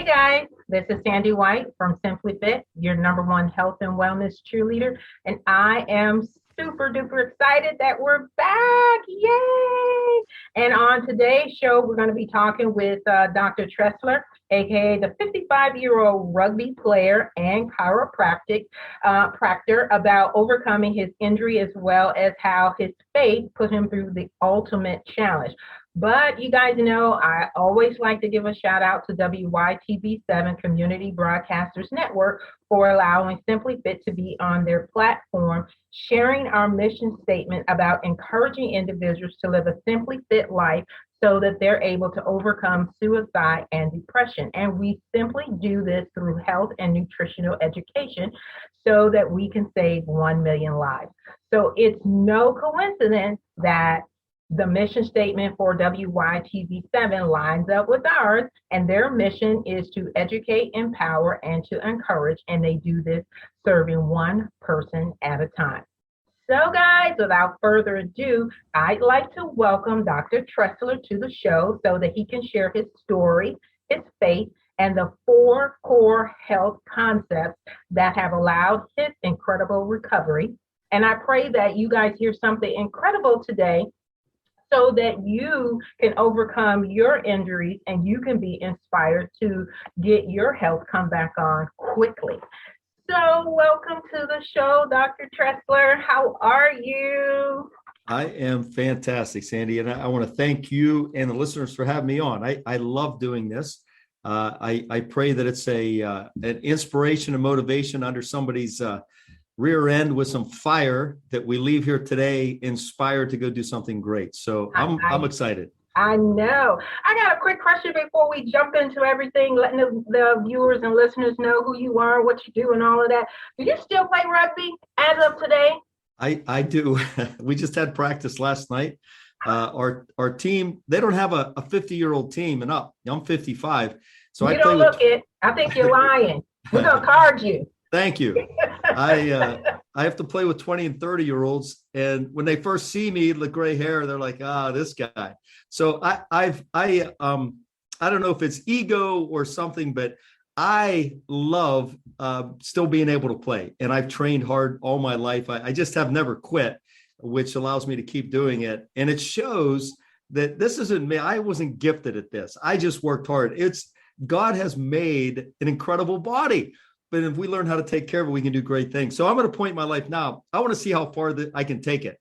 Guys, this is Sandy White from Simply Fit, your number one health and wellness cheerleader. And I am super duper excited that we're back. Yay! And on today's show, we're going to be talking with Dr. Tressler, aka the 55-year-old rugby player and chiropractor, about overcoming his injury as well as how his faith put him through the ultimate challenge. But you guys know I always like to give a shout out to WYTV7 Community Broadcasters Network for allowing Simply Fit to be on their platform, sharing our mission statement about encouraging individuals to live a simply fit life so that they're able to overcome suicide and depression. And we simply do this through health and nutritional education so that we can save 1 million lives. So it's no coincidence that the mission statement for WYTV7 lines up with ours, and their mission is to educate, empower, and to encourage, and they do this serving one person at a time. So guys, without further ado, I'd like to welcome Dr. Tressler to the show so that he can share his story, his faith, and the 4 core health concepts that have allowed his incredible recovery. And I pray that you guys hear something incredible today so that you can overcome your injuries and you can be inspired to get your health come back on quickly. So welcome to the show, Dr. Tressler. How are you? I am fantastic, Sandy, and I want to thank you and the listeners for having me on. I love doing this. I pray that it's an inspiration and motivation under somebody's rear end with some fire that we leave here today inspired to go do something great. So I'm excited. I know. I got a quick question before we jump into everything, letting the viewers and listeners know who you are, what you do, and all of that. Do you still play rugby as of today? I do. We just had practice last night. Our team, they don't have a 50-year-old team and up. I'm 55. So you don't look it. I think you're lying. We're going to card you. Thank you. I have to play with 20 and 30-year-olds, and when they first see me, the gray hair, they're like, this guy. So I don't know if it's ego or something, but I love still being able to play, and I've trained hard all my life. I just have never quit, which allows me to keep doing it, and it shows that this isn't me. I wasn't gifted at this. I just worked hard. God has made an incredible body. But if we learn how to take care of it, we can do great things. So I'm at a point in my life now, I want to see how far I can take it.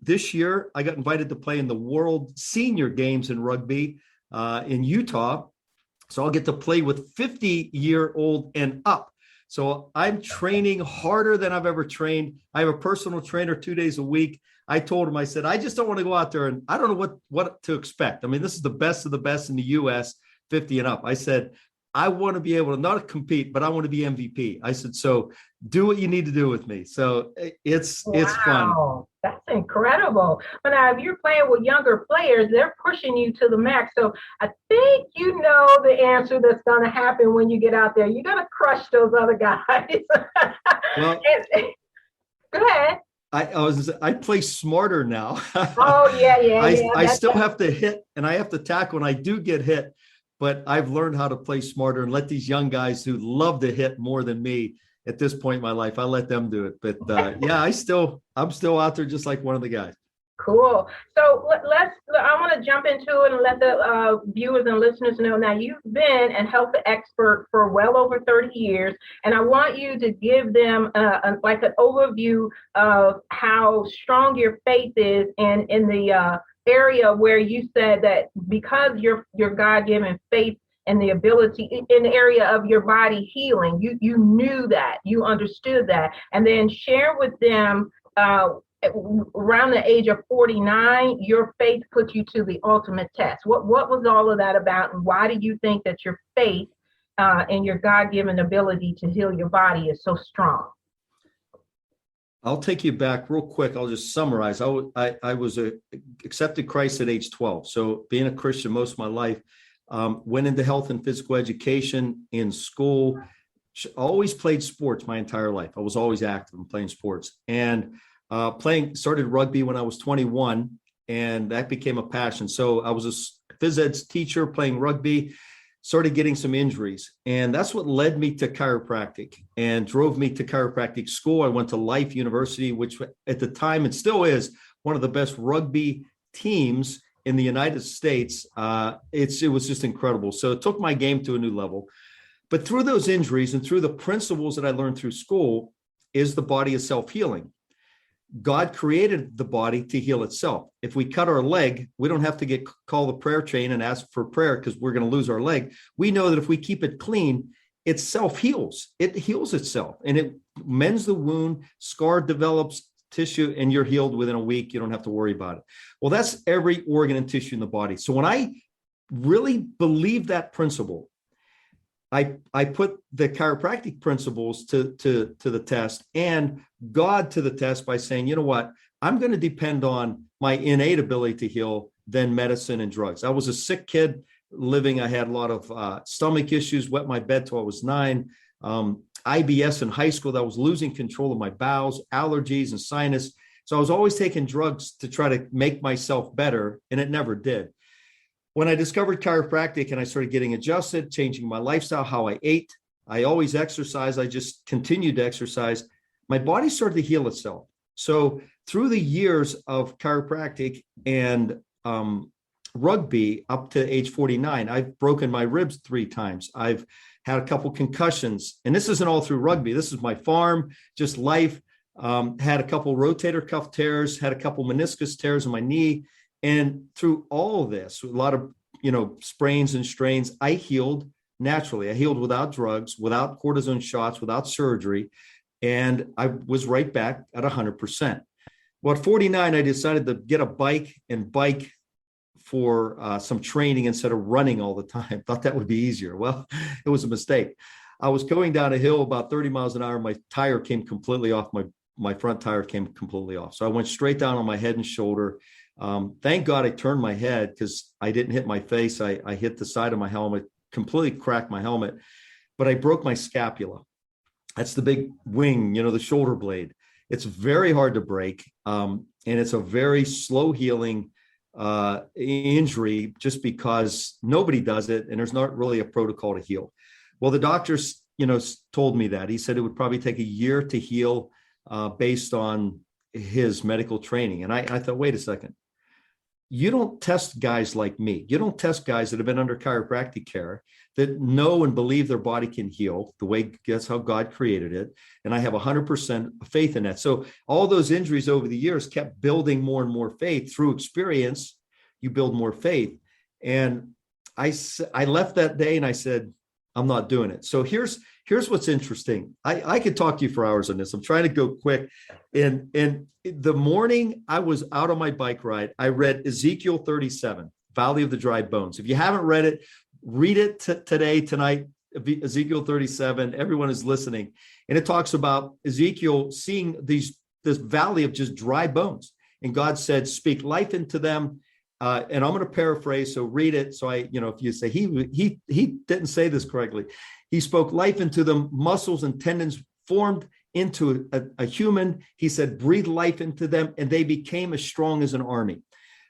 This year, I got invited to play in the World Senior Games in rugby in Utah. So I'll get to play with 50-year-old and up. So I'm training harder than I've ever trained. I have a personal trainer 2 days a week. I told him, I said, I just don't want to go out there and I don't know what to expect. I mean, this is the best of the best in the U.S., 50 and up. I said, I want to be able to not compete, but I want to be MVP. I said, so do what you need to do with me. So it's fun. That's incredible. But now if you're playing with younger players, they're pushing you to the max. So I think you know the answer that's going to happen when you get out there. You're going to crush those other guys. Well, go ahead. I play smarter now. Oh, yeah. I still have to hit and I have to tackle when I do get hit. But I've learned how to play smarter and let these young guys who love to hit more than me at this point in my life, I let them do it. But I'm still out there just like one of the guys. Cool. So I want to jump into it and let the viewers and listeners know. Now, you've been a health expert for well over 30 years, and I want you to give them an overview of how strong your faith is in the area where you said that because your God-given faith and the ability in the area of your body healing, you knew that, you understood that, and then share with them around the age of 49, your faith put you to the ultimate test. What was all of that about, and why do you think that your faith and your God-given ability to heal your body is so strong? I'll take you back real quick. I'll just summarize. I was accepted Christ at age 12. So being a Christian most of my life, went into health and physical education in school, always played sports my entire life. I was always active in playing sports and started rugby when I was 21, and that became a passion. So I was a phys ed teacher playing rugby. started getting some injuries. And that's what led me to chiropractic and drove me to chiropractic school. I went to Life University, which at the time, and still is, one of the best rugby teams in the United States. It was just incredible. So it took my game to a new level. But through those injuries and through the principles that I learned through school is the body is self-healing. God created the body to heal itself. If we cut our leg, we don't have to call the prayer chain and ask for prayer because we're going to lose our leg. We know that if we keep it clean, it self-heals. It heals itself and it mends the wound, scar develops tissue, and you're healed within a week. You don't have to worry about it. Well, that's every organ and tissue in the body. So when I really believe that principle, I put the chiropractic principles to the test and God to the test by saying, you know what, I'm going to depend on my innate ability to heal than medicine and drugs. I was a sick kid living. I had a lot of stomach issues, wet my bed till I was 9. IBS in high school, that I was losing control of my bowels, allergies and sinus. So I was always taking drugs to try to make myself better, and it never did. When I discovered chiropractic and I started getting adjusted, changing my lifestyle, how I ate, I always exercise. I just continued to exercise. My body started to heal itself. So through the years of chiropractic and rugby up to age 49, I've broken my ribs 3 times. I've had a couple concussions, and this isn't all through rugby. This is my farm, just life. Had a couple rotator cuff tears, had a couple meniscus tears in my knee. And through all of this, a lot of, sprains and strains, I healed naturally. I healed without drugs, without cortisone shots, without surgery. And I was right back at 100%. Well, at 49, I decided to get a bike and bike for some training instead of running all the time. Thought that would be easier. Well, it was a mistake. I was going down a hill about 30 miles an hour. My tire came completely off. My front tire came completely off. So I went straight down on my head and shoulder. Thank God I turned my head because I didn't hit my face. I hit the side of my helmet, completely cracked my helmet, but I broke my scapula. That's the big wing, the shoulder blade. It's very hard to break. And it's a very slow healing injury just because nobody does it. And there's not really a protocol to heal. Well, the doctors, told me that. He said it would probably take a year to heal based on his medical training. And I thought, wait a second. You don't test guys like me. You don't test guys that have been under chiropractic care that know and believe their body can heal the way that's how God created it. And I have 100% faith in that. So all those injuries over the years kept building more and more faith through experience. You build more faith. And I left that day and I said, I'm not doing it. So here's what's interesting. I could talk to you for hours on this. I'm trying to go quick. And the morning I was out on my bike ride, I read Ezekiel 37, Valley of the Dry Bones. If you haven't read it, read it tonight, Ezekiel 37. Everyone is listening. And it talks about Ezekiel seeing this valley of just dry bones. And God said, speak life into them. And I'm going to paraphrase, so read it. So if you say he didn't say this correctly, he spoke life into them, muscles and tendons formed into a human. He said, breathe life into them, and they became as strong as an army.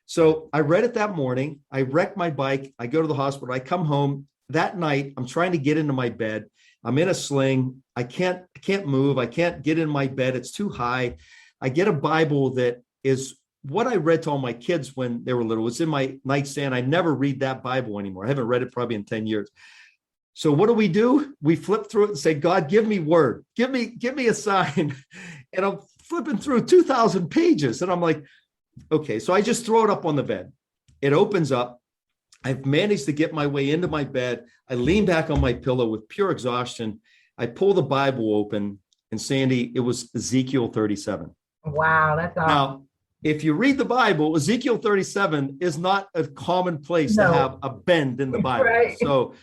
So I read it that morning. I wrecked my bike. I go to the hospital. I come home that night. I'm trying to get into my bed. I'm in a sling. I can't move. I can't get in my bed. It's too high. I get a Bible that is what I read to all my kids when they were little. It's in my nightstand. I never read that Bible anymore. I haven't read it probably in 10 years. So what do? We flip through it and say, God, give me word. Give me a sign. And I'm flipping through 2,000 pages. And I'm like, okay. So I just throw it up on the bed. It opens up. I've managed to get my way into my bed. I lean back on my pillow with pure exhaustion. I pull the Bible open, and Sandy, it was Ezekiel 37. Wow, that's awesome. Now, if you read the Bible, Ezekiel 37 is not a common place to have a bend in the Bible. Right. So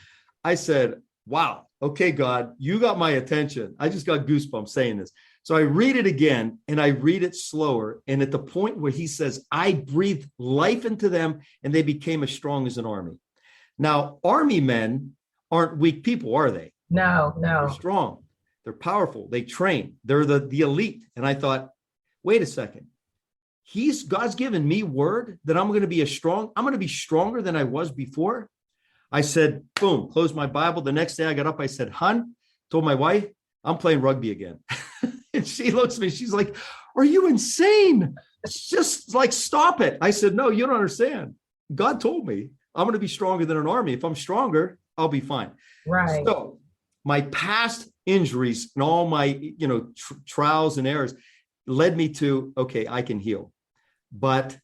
I said, wow, okay, God, you got my attention. I just got goosebumps saying this. So I read it again, and I read it slower. And at the point where he says, I breathed life into them and they became as strong as an army. Now, army men aren't weak people, are they? No. They're strong. They're powerful. They train. They're the elite. And I thought, wait a second. God's given me word that I'm going to be stronger than I was before. I said, boom, closed my Bible. The next day I got up, I said, hun, told my wife, I'm playing rugby again. And she looks at me, she's like, are you insane? Just like, stop it. I said, no, you don't understand. God told me I'm going to be stronger than an army. If I'm stronger, I'll be fine. Right. So my past injuries and all my, trials and errors led me to, okay, I can heal. But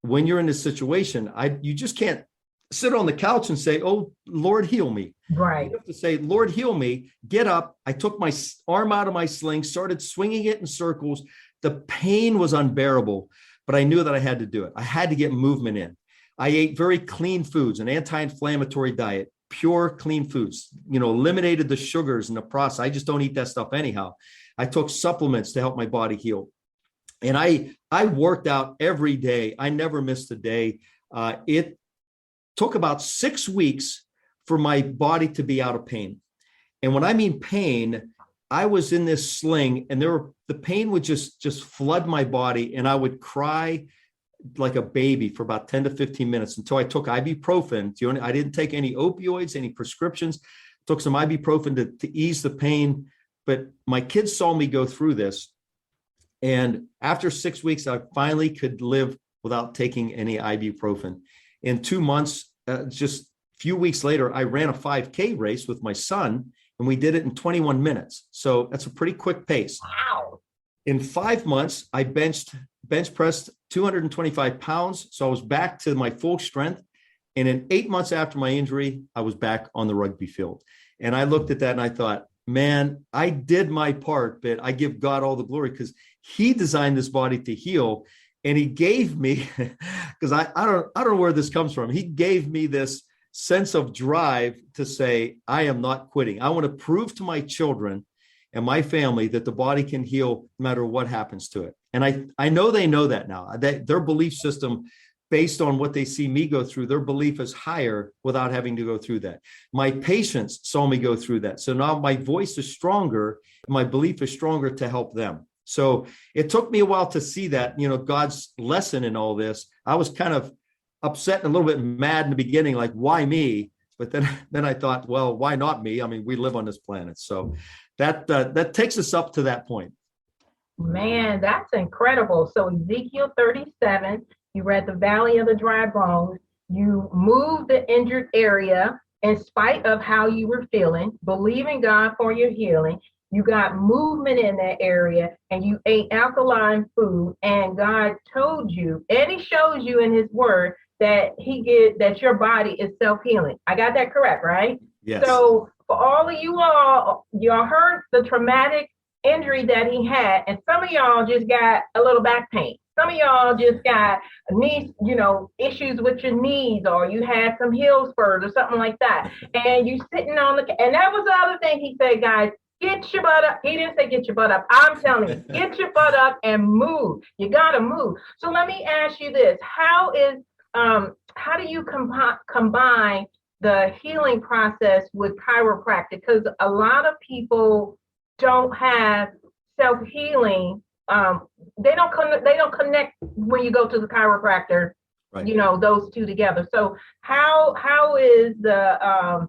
when you're in this situation, you just can't sit on the couch and say, oh, Lord, heal me. Right. You have to say, Lord, heal me. Get up. I took my arm out of my sling, started swinging it in circles. The pain was unbearable, but I knew that I had to do it. I had to get movement in. I ate very clean foods, an anti-inflammatory diet, pure clean foods, eliminated the sugars and the process. I just don't eat that stuff anyhow. I took supplements to help my body heal. And I worked out every day. I never missed a day. It took about 6 weeks for my body to be out of pain. And when I mean pain, I was in this sling and the pain would just flood my body, and I would cry like a baby for about 10 to 15 minutes until I took ibuprofen. I didn't take any opioids, any prescriptions, took some ibuprofen to ease the pain. But my kids saw me go through this. And after 6 weeks, I finally could live without taking any ibuprofen. In 2 months, just a few weeks later, I ran a 5K race with my son, and we did it in 21 minutes. So that's a pretty quick pace. Wow. In 5 months, I bench pressed 225 pounds. So I was back to my full strength. And in 8 months after my injury, I was back on the rugby field. And I looked at that and I thought, man, I did my part, but I give God all the glory because he designed this body to heal. And he gave me, because I don't know where this comes from. He gave me this sense of drive to say, I am not quitting. I want to prove to my children and my family that the body can heal no matter what happens to it. And I know they know that now. Their belief system, based on what they see me go through, their belief is higher without having to go through that. My patients saw me go through that. So now my voice is stronger. My belief is stronger to help them. So it took me a while to see that, God's lesson in all this. I was kind of upset and a little bit mad in the beginning, like, why me? But then I thought, well, why not me? I mean, we live on this planet. So that takes us up to that point. Man, that's incredible. So Ezekiel 37, you read the valley of the dry bones. You moved the injured area in spite of how you were feeling, believing God for your healing. You got movement in that area, and you ate alkaline food, and God told you, and he shows you in his word that that your body is self-healing. I got that correct, right? Yes. So for all of y'all heard the traumatic injury that he had, and some of y'all just got a little back pain. Some of y'all just got knees, issues with your knees, or you had some heel spurs or something like that. And you sitting on and that was the other thing he said, guys, get your butt up. He didn't say get your butt up. I'm telling you, get your butt up and move. You got to move. So let me ask you this. How do you combine the healing process with chiropractic? Because a lot of people don't have self-healing. They don't connect when you go to the chiropractor, right. Those two together. So how is the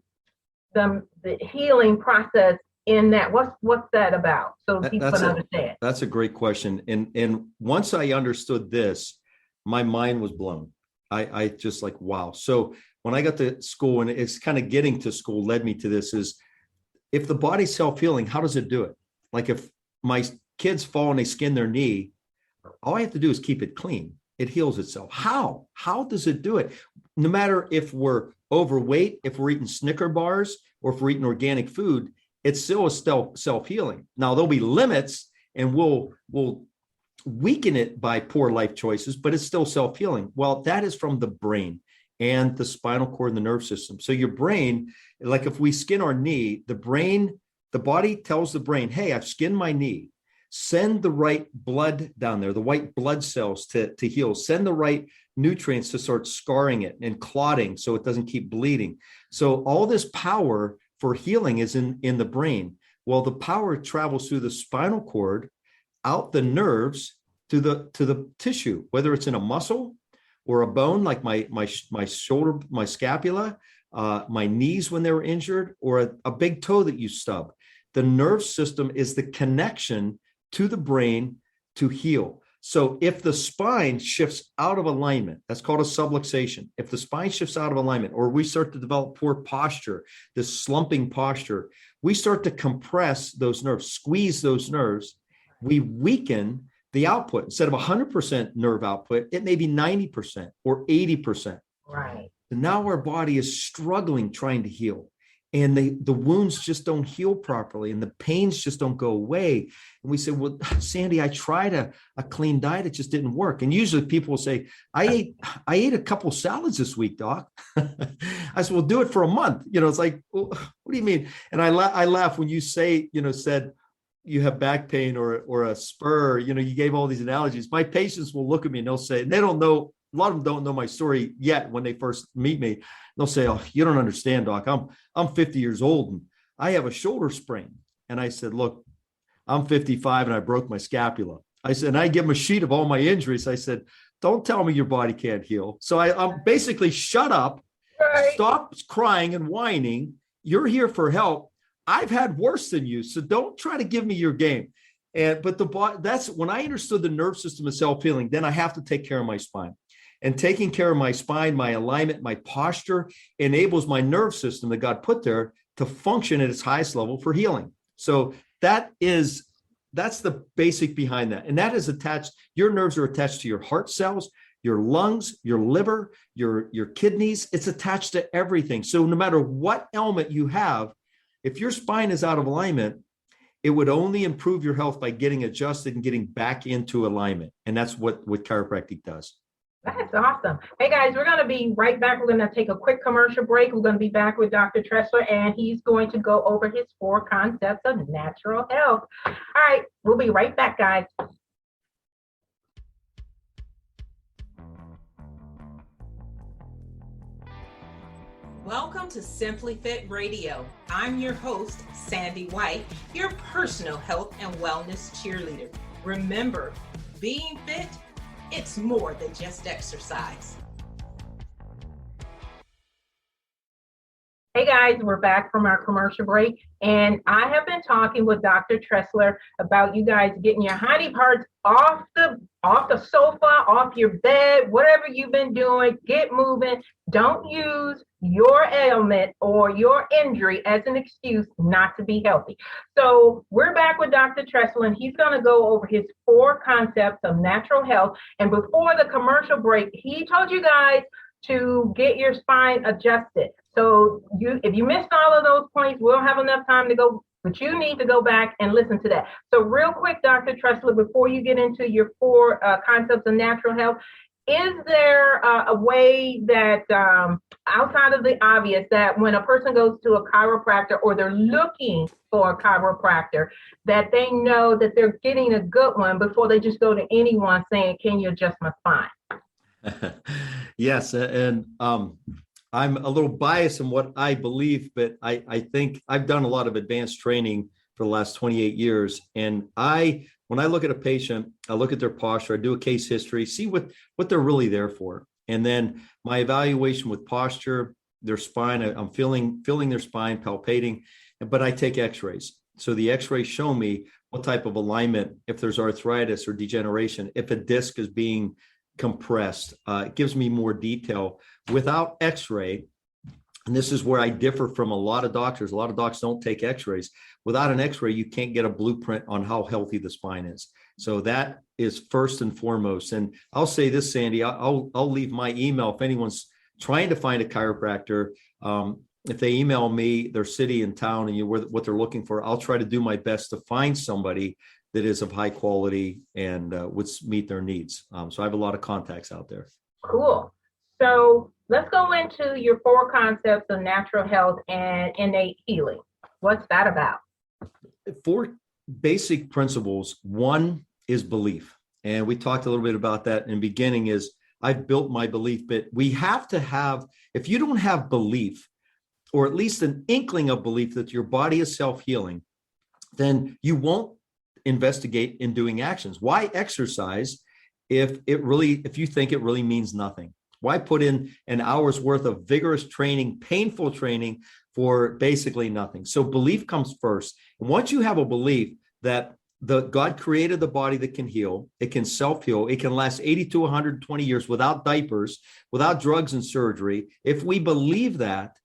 healing process in that? What's that about? So people can understand. That's a great question. And once I understood this, my mind was blown. I just like, wow. So when I got to school, and it's kind of getting to school led me to this, is if the body's self-healing, how does it do it? Like if my kids fall and they skin their knee, all I have to do is keep it clean. It heals itself. How? How does it do it? No matter if we're overweight, if we're eating Snicker bars, or if we're eating organic food, it's still a self-healing. Now there'll be limits, and we'll weaken it by poor life choices, but it's still self-healing. Well, that is from the brain and the spinal cord and the nerve system. So your brain, like if we skin our knee, the body tells the brain, hey, I've skinned my knee. Send the right blood down there, the white blood cells to heal. Send the right nutrients to start scarring it and clotting so it doesn't keep bleeding. So all this power for healing is in the brain. Well, the power travels through the spinal cord, out the nerves to the tissue, whether it's in a muscle or a bone, like my shoulder, my scapula, my knees when they were injured, or a big toe that you stub. The nerve system is the connection to the brain to heal. So if the spine shifts out of alignment, that's called a subluxation. If the spine shifts out of alignment, or we start to develop poor posture, this slumping posture, we start to compress those nerves, squeeze those nerves. We weaken the output. Instead of 100% nerve output, it may be 90% or 80%. Right. And now our body is struggling trying to heal. And the wounds just don't heal properly, and the pains just don't go away. And we say, well, Sandy, I tried a clean diet. It just didn't work. And usually people will say, I ate a couple salads this week, doc. I said, well, do it for a month. It's like, well, what do you mean? And I laugh when you say, said you have back pain or a spur, you gave all these analogies. My patients will look at me and they'll say, and they don't know, a lot of them don't know my story yet when they first meet me. They'll say, oh, you don't understand, doc. I'm 50 years old and I have a shoulder sprain. And I said, look, I'm 55 and I broke my scapula. I said, and I give them a sheet of all my injuries. I said, don't tell me your body can't heal. So I'm basically shut up, right. Stop crying and whining. You're here for help. I've had worse than you. So don't try to give me your game. But that's when I understood the nerve system is self-healing, then I have to take care of my spine. And taking care of my spine, my alignment, my posture enables my nerve system that God put there to function at its highest level for healing. So that's the basic behind that. And that is attached, your nerves are attached to your heart cells, your lungs, your liver, your kidneys. It's attached to everything. So no matter what ailment you have, if your spine is out of alignment, it would only improve your health by getting adjusted and getting back into alignment. And that's what chiropractic does. That's awesome. Hey guys, we're going to be right back. We're going to take a quick commercial break. We're going to be back with Dr. Tressler, and he's going to go over his 4 concepts of natural health. All right, we'll be right back, guys. Welcome to Simply Fit Radio. I'm your host, Sandy White, your personal health and wellness cheerleader. Remember, being fit, it's more than just exercise. Hey guys, we're back from our commercial break, and I have been talking with Dr. Tressler about you guys getting your hiney parts off the sofa, off your bed, whatever you've been doing, get moving. Don't use your ailment or your injury as an excuse not to be healthy. So we're back with Dr. Tressler, and he's going to go over his 4 concepts of natural health. And before the commercial break, he told you guys to get your spine adjusted. So if you missed all of those points, we'll have enough time to go, but you need to go back and listen to that. So real quick, Dr. Tressler, before you get into your 4 concepts of natural health, is there a way that outside of the obvious that when a person goes to a chiropractor or they're looking for a chiropractor, that they know that they're getting a good one before they just go to anyone saying, can you adjust my spine? Yes. And I'm a little biased in what I believe, but I think I've done a lot of advanced training for the last 28 years. And when I look at a patient, I look at their posture, I do a case history, see what they're really there for. And then my evaluation with posture, their spine, I'm feeling their spine, palpating, but I take x-rays. So the x-rays show me what type of alignment, if there's arthritis or degeneration, if a disc is being compressed, it gives me more detail. Without x-ray, and this is where I differ from a lot of doctors. A lot of docs don't take x-rays. Without an x-ray, you can't get a blueprint on how healthy the spine is. So that is first and foremost. And I'll say this, Sandy, I'll leave my email if anyone's trying to find a chiropractor. If they email me their city and town and what they're looking for, I'll try to do my best to find somebody that is of high quality and would meet their needs. So I have a lot of contacts out there. Cool. So let's go into your 4 concepts of natural health and innate healing. What's that about? 4 basic principles. One is belief. And we talked a little bit about that in the beginning is I've built my belief, but we have to have, if you don't have belief, or at least an inkling of belief that your body is self-healing, then you won't investigate in doing actions. Why exercise if you think it really means nothing? Why put in an hour's worth of vigorous training, painful training for basically nothing? So belief comes first. And once you have a belief that God created the body that can heal, it can self-heal, it can last 80 to 120 years without diapers, without drugs and surgery. If we believe that,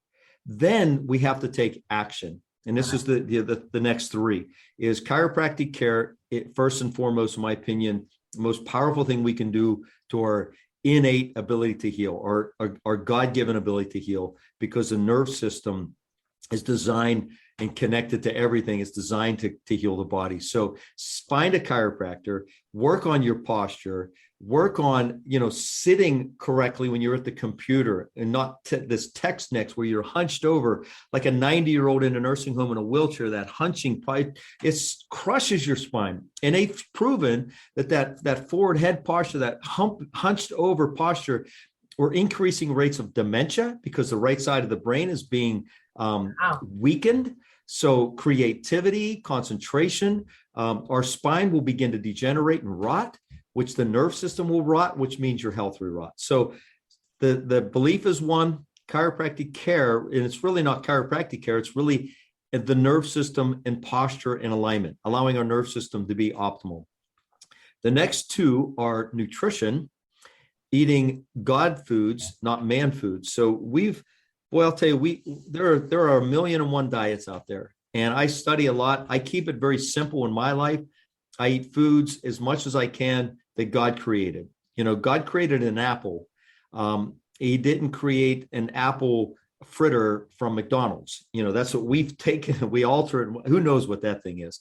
then we have to take action. And this is the next three is chiropractic care. First and foremost, in my opinion, the most powerful thing we can do to our innate ability to heal, or our God-given ability to heal, because the nerve system is designed and connected to everything. It's designed to heal the body. So find a chiropractor, work on your posture, work on, sitting correctly when you're at the computer, and not this text next where you're hunched over like a 90-year-old in a nursing home in a wheelchair. That hunching, it crushes your spine. And they've proven that forward head posture, that hunched over posture, we're increasing rates of dementia because the right side of the brain is being weakened. So creativity, concentration, our spine will begin to degenerate and rot, which the nerve system will rot, which means your health will rot. So the belief is one, chiropractic care, and it's really not chiropractic care, it's really the nerve system and posture and alignment, allowing our nerve system to be optimal. The next two are nutrition, eating God foods, not man foods. So I'll tell you, there are 1,000,001 diets out there, and I study a lot. I keep it very simple in my life. I eat foods as much as I can that God created. God created an apple. He didn't create an apple fritter from McDonald's. That's what we've taken. We alter it. Who knows what that thing is?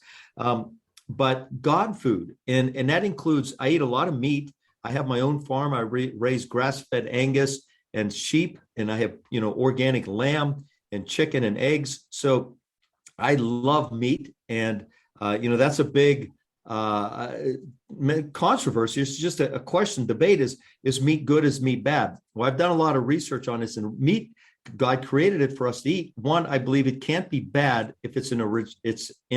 But God food, and that includes, I eat a lot of meat. I have my own farm. I raise grass-fed Angus and sheep, and I have, organic lamb and chicken and eggs. So I love meat. And, that's a big controversy. It's just a question, debate is meat good, is meat bad? Well, I've done a lot of research on this, and meat, God created it for us to eat. One, I believe it can't be bad if it's in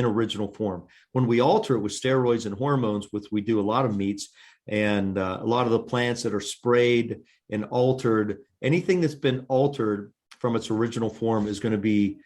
original form. When we alter it with steroids and hormones, which we do a lot of meats, and a lot of the plants that are sprayed and altered, anything that's been altered from its original form is going to be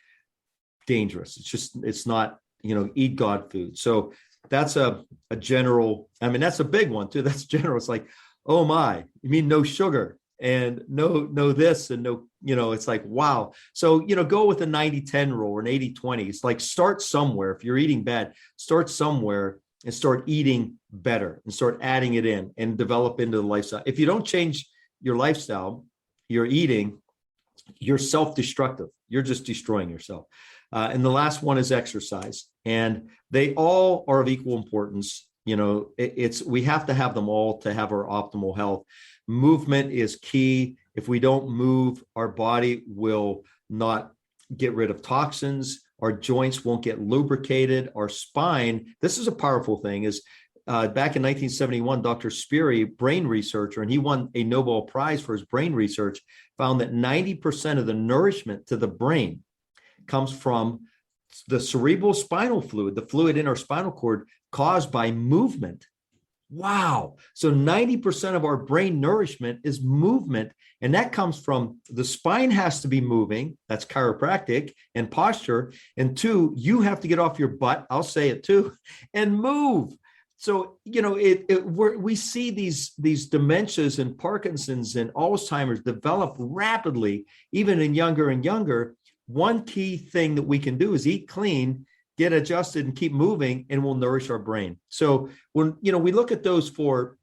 dangerous. It's not, eat God food. So that's a general, that's a big one too. That's general. It's like, oh my, you mean no sugar and no this and no, it's like, wow. So, go with a 90-10 rule or an 80-20. It's like, start somewhere. If you're eating bad, start somewhere and start eating better and start adding it in and develop into the lifestyle. If you don't change your lifestyle, your eating, you're self-destructive. You're just destroying yourself. And the last one is exercise. And they all are of equal importance. We have to have them all to have our optimal health. Movement is key. If we don't move, our body will not get rid of toxins. Our joints won't get lubricated. Our spine, this is a powerful thing, is back in 1971, Dr. Speary, brain researcher, and he won a Nobel Prize for his brain research, found that 90% of the nourishment to the brain comes from the cerebral spinal fluid, the fluid in our spinal cord caused by movement. Wow. So 90% of our brain nourishment is movement. And that comes from the spine has to be moving. That's chiropractic and posture. And two, you have to get off your butt. I'll say it too, and move. So, we see these dementias and Parkinson's and Alzheimer's develop rapidly, even in younger and younger. One key thing that we can do is eat clean, get adjusted, and keep moving, and we'll nourish our brain. So when, we look at those four,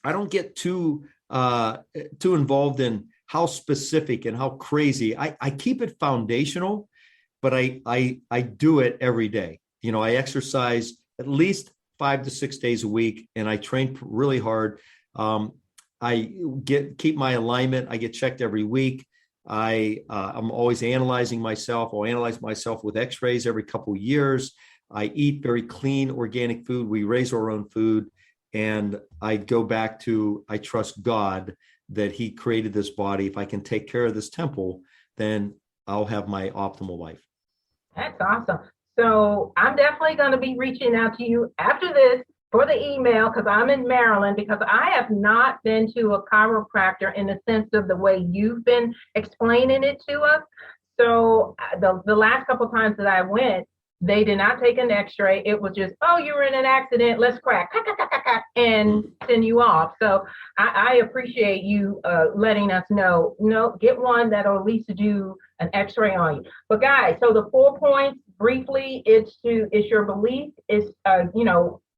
I don't get too involved in how specific and how crazy. I keep it foundational, but I do it every day. I exercise at least 5 to 6 days a week, and I train really hard. I keep my alignment. I get checked every week. I'm always analyzing myself. I'll analyze myself with x-rays every couple of years. I eat very clean, organic food. We raise our own food. And I go back to, I trust God that he created this body. If I can take care of this temple, then I'll have my optimal life. That's awesome. So I'm definitely going to be reaching out to you after this for the email, because I'm in Maryland, because I have not been to a chiropractor in the sense of the way you've been explaining it to us. So the last couple times that I went, they did not take an x-ray. It was just, oh, you were in an accident, let's crack, and send you off. So I appreciate you letting us know, get one that'll at least do an x-ray on you. But guys, so the 4 points, briefly, it's your belief, it's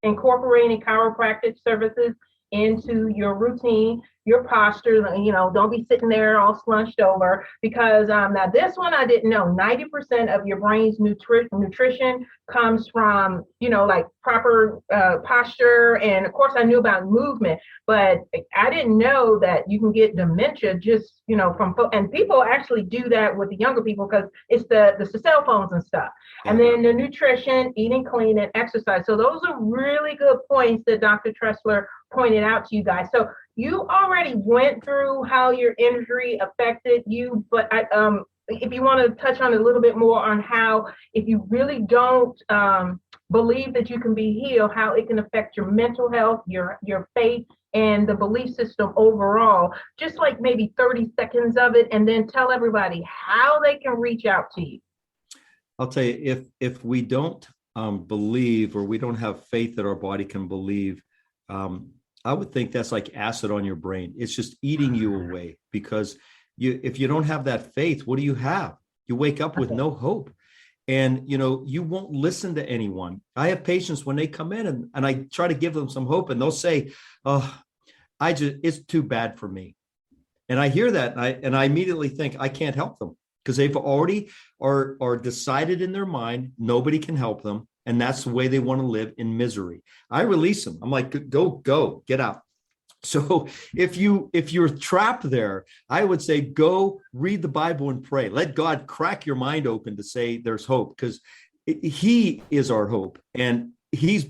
incorporating chiropractic services into your routine, your posture. Don't be sitting there all slunched over, because now this one I didn't know. 90% of your brain's nutrition comes from like proper posture, and of course I knew about movement, but I didn't know that you can get dementia just from and people actually do that with the younger people, because it's the cell phones and stuff. And then the nutrition, eating clean, and exercise. So those are really good points that Dr. Tressler pointed out to you guys. So you already went through how your injury affected you, but if you want to touch on a little bit more on how, if you really don't believe that you can be healed, how it can affect your mental health, your faith, and the belief system overall, just like maybe 30 seconds of it, and then tell everybody how they can reach out to you. I'll tell you, if we don't believe, or we don't have faith that our body can believe, I would think that's like acid on your brain. It's just eating you away, because if you don't have that faith, what do you have? You wake up with no hope, and you won't listen to anyone. I have patients when they come in and I try to give them some hope, and they'll say, "Oh, it's too bad for me." And I hear that, and I immediately think I can't help them, because they've already are decided in their mind nobody can help them, and that's the way they want to live, in misery. I release them. I'm like, go, get out. So if you're trapped there, I would say go read the Bible and pray. Let God crack your mind open to say there's hope, because He is our hope, and His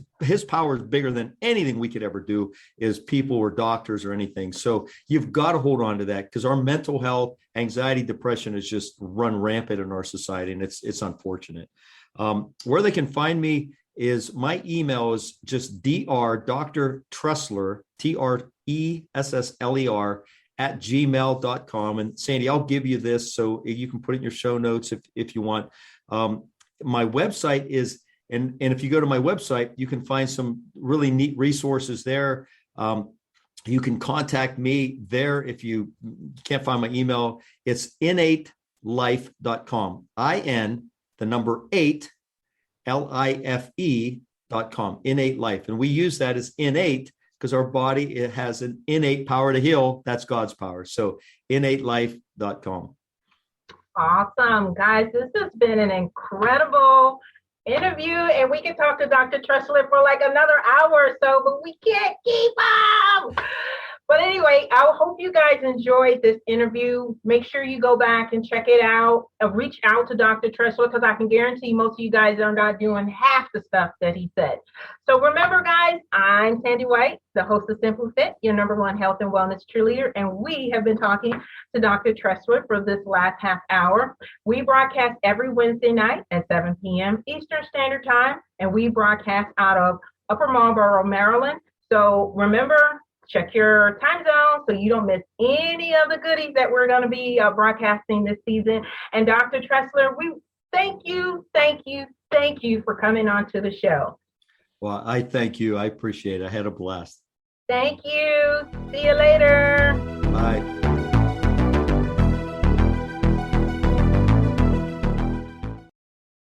power is bigger than anything we could ever do as people or doctors or anything. So you've got to hold on to that, because our mental health, anxiety, depression has just run rampant in our society, and it's unfortunate. Where they can find me is my email is just Dr. Tressler, TRESSLER @gmail.com. And Sandy, I'll give you this so you can put it in your show notes if you want. My website is, and if you go to my website, you can find some really neat resources there. You can contact me there if you can't find my email. It's innatelife.com. IN8LIFE.com. Innate life. And we use that as innate because our body, it has an innate power to heal. That's God's power. So innatelife.com. Awesome. Guys, this has been an incredible interview, and we can talk to Dr. Tressler for like another hour or so, but we can't keep up. But anyway, I hope you guys enjoyed this interview. Make sure you go back and check it out. Reach out to Dr. Tressler, because I can guarantee most of you guys are not doing half the stuff that he said. So remember, guys, I'm Sandy White, the host of Simply Fit, your #1 health and wellness cheerleader, and we have been talking to Dr. Tressler for this last half hour. We broadcast every Wednesday night at 7 p.m. Eastern Standard Time, and we broadcast out of Upper Marlboro, Maryland. So remember, check your time zone so you don't miss any of the goodies that we're going to be broadcasting this season. And Dr. Tressler, we thank you for coming on to the show. Well, I thank you. I appreciate it. I had a blast. Thank you. See you later. Bye.